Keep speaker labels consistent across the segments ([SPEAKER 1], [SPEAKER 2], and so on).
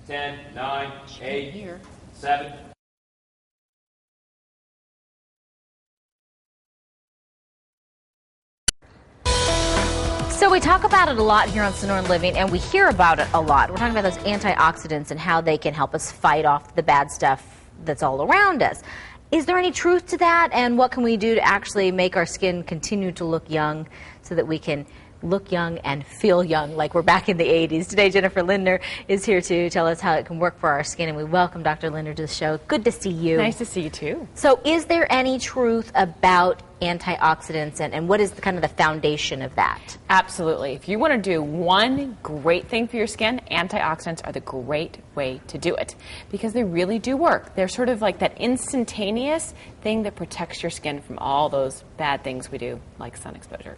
[SPEAKER 1] 10, 9, 8, 7.
[SPEAKER 2] So we talk about it a lot here on Sonoran Living, and we hear about it a lot. We're talking about those antioxidants and how they can help us fight off the bad stuff that's all around us. Is there any truth to that, and what can we do to actually make our skin continue to look young so that we can look young and feel young like we're back in the 80s? Today, Jennifer Lindner is here to tell us how it can work for our skin, and we welcome Dr. Lindner to the show. Good to see you.
[SPEAKER 3] Nice to see you, too.
[SPEAKER 2] So is there any truth about antioxidants, and what is kind of the foundation of that?
[SPEAKER 3] Absolutely. If you want to do one great thing for your skin, antioxidants are the great way to do it because they really do work. They're sort of like that instantaneous thing that protects your skin from all those bad things we do, like sun exposure.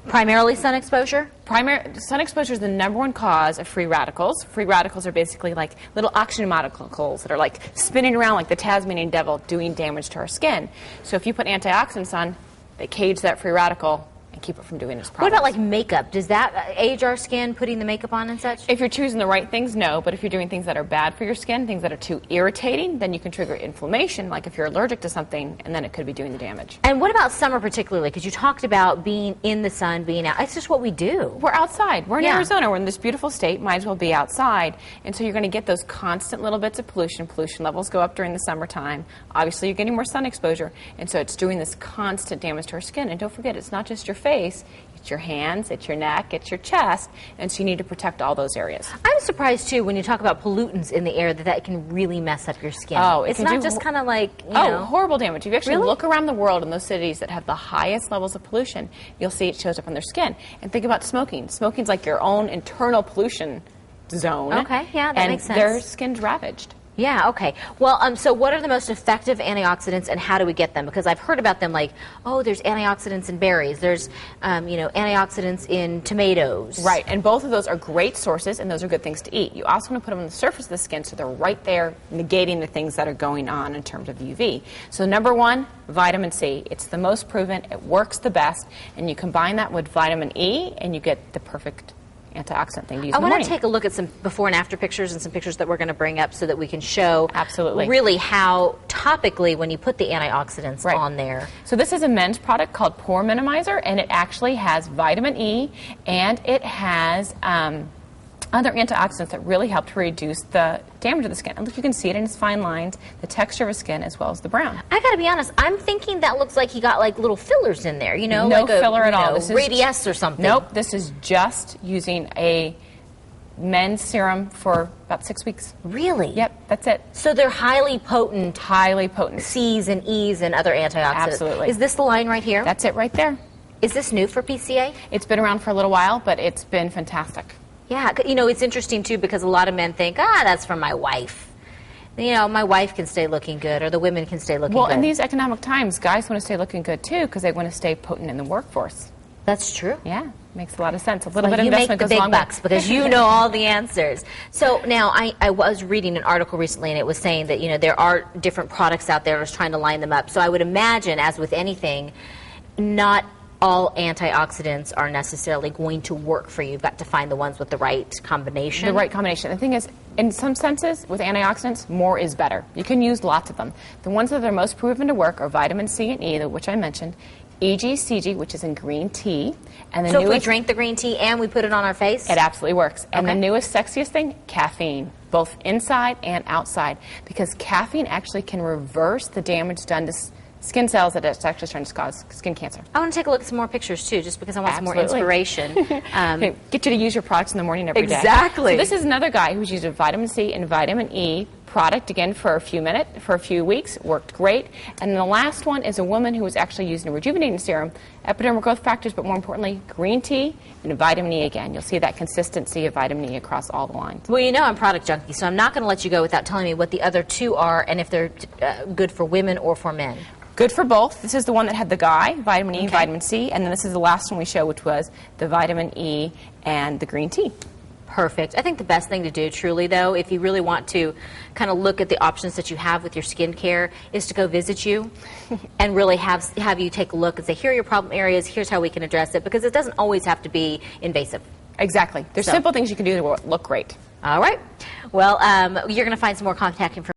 [SPEAKER 2] Primarily sun exposure?
[SPEAKER 3] Sun exposure is the #1 cause of free radicals. Free radicals are basically like little oxygen molecules that are like spinning around like the Tasmanian devil doing damage to our skin. So if you put antioxidants on, they cage that free radical and keep it from doing its problems.
[SPEAKER 2] What about like makeup? Does that age our skin, putting the makeup on and such?
[SPEAKER 3] If you're choosing the right things, no. But if you're doing things that are bad for your skin, things that are too irritating, then you can trigger inflammation, like if you're allergic to something, and then it could be doing the damage.
[SPEAKER 2] And what about summer particularly? Because you talked about being in the sun, being out. It's just what we do.
[SPEAKER 3] We're outside. We're in Arizona. We're in this beautiful state. Might as well be outside. And so you're going to get those constant little bits of pollution. Pollution levels go up during the summertime. Obviously, you're getting more sun exposure. And so it's doing this constant damage to our skin. And don't forget, it's not just your face. It's your hands, it's your neck, it's your chest, and so you need to protect all those areas.
[SPEAKER 2] I'm surprised, too, when you talk about pollutants in the air, that can really mess up your skin.
[SPEAKER 3] Oh,
[SPEAKER 2] it's not just kind of like, you
[SPEAKER 3] know.
[SPEAKER 2] know.
[SPEAKER 3] Horrible damage. If you actually
[SPEAKER 2] Really?
[SPEAKER 3] look around the world in those cities that have the highest levels of pollution, you'll see it shows up on their skin. And think about smoking. Smoking's like your own internal pollution zone.
[SPEAKER 2] Okay, yeah, that makes sense.
[SPEAKER 3] And their skin's ravaged.
[SPEAKER 2] Yeah, okay. Well, so what are the most effective antioxidants, and how do we get them? Because I've heard about them like, oh, there's antioxidants in berries. There's, antioxidants in tomatoes.
[SPEAKER 3] Right, and both of those are great sources, and those are good things to eat. You also want to put them on the surface of the skin so they're right there negating the things that are going on in terms of UV. So #1, vitamin C. It's the most proven. It works the best, and you combine that with vitamin E, and you get the perfect antioxidant thing to use in the morning.
[SPEAKER 2] I want to take a look at some before and after pictures and some pictures that we're going to bring up so that we can show
[SPEAKER 3] absolutely
[SPEAKER 2] really how topically when you put the antioxidants on there.
[SPEAKER 3] So this is a men's product called Pore Minimizer, and it actually has vitamin E, and it has other antioxidants that really help to reduce the damage of the skin. And look, you can see it in its fine lines, the texture of his skin, as well as the brown.
[SPEAKER 2] I got to be honest, I'm thinking that looks like he got like little fillers in there, you know?
[SPEAKER 3] No
[SPEAKER 2] like
[SPEAKER 3] filler at all. This is
[SPEAKER 2] Radiesse or something.
[SPEAKER 3] Nope, this is just using a men's serum for about 6 weeks.
[SPEAKER 2] Really?
[SPEAKER 3] Yep, that's it.
[SPEAKER 2] So they're highly potent.
[SPEAKER 3] Highly potent.
[SPEAKER 2] C's and E's and other antioxidants.
[SPEAKER 3] Absolutely.
[SPEAKER 2] Is this the line right here?
[SPEAKER 3] That's it right there.
[SPEAKER 2] Is this new for PCA?
[SPEAKER 3] It's been around for a little while, but it's been fantastic.
[SPEAKER 2] Yeah, you know, it's interesting, too, because a lot of men think, that's for my wife. You know, my wife can stay looking good, or the women can stay looking good.
[SPEAKER 3] Well, in these economic times, guys want to stay looking good, too, because they want to stay potent in the workforce.
[SPEAKER 2] That's true.
[SPEAKER 3] Yeah, makes a lot of sense. A little bit
[SPEAKER 2] of
[SPEAKER 3] investment goes a long way.
[SPEAKER 2] You make the big bucks because you know all the answers. So now, I was reading an article recently, and it was saying that, you know, there are different products out there. I was trying to line them up. So I would imagine, as with anything, not all antioxidants are necessarily going to work for you. You've got to find the ones with the right combination.
[SPEAKER 3] The right combination. The thing is, in some senses, with antioxidants, more is better. You can use lots of them. The ones that are most proven to work are vitamin C and E, which I mentioned, EGCG, which is in green tea. And the
[SPEAKER 2] so if we drink the green tea and we put it on our face?
[SPEAKER 3] It absolutely works. And
[SPEAKER 2] okay.
[SPEAKER 3] The newest, sexiest thing, caffeine, both inside and outside, because caffeine actually can reverse the damage done to skin cells that it's actually trying to cause skin cancer.
[SPEAKER 2] I want to take a look at some more pictures, too, just because I want some more inspiration.
[SPEAKER 3] Get you to use your products in the morning every day.
[SPEAKER 2] Exactly.
[SPEAKER 3] So this is another guy who's used a vitamin C and vitamin E product, again, for a few weeks. Worked great. And then the last one is a woman who was actually using a rejuvenating serum, epidermal growth factors, but more importantly, green tea and vitamin E again. You'll see that consistency of vitamin E across all the lines.
[SPEAKER 2] Well, you know I'm product junkie, so I'm not going to let you go without telling me what the other two are and if they're good for women or for men.
[SPEAKER 3] Good for both. This is the one that had the guy, vitamin E, vitamin C, and then this is the last one we show, which was the vitamin E and the green tea.
[SPEAKER 2] Perfect. I think the best thing to do, truly, though, if you really want to kind of look at the options that you have with your skincare, is to go visit you and really have you take a look and say, here are your problem areas, here's how we can address it, because it doesn't always have to be invasive.
[SPEAKER 3] Exactly. There's
[SPEAKER 2] So-
[SPEAKER 3] simple things you can do to look great.
[SPEAKER 2] All right. Well, you're going to find some more contact information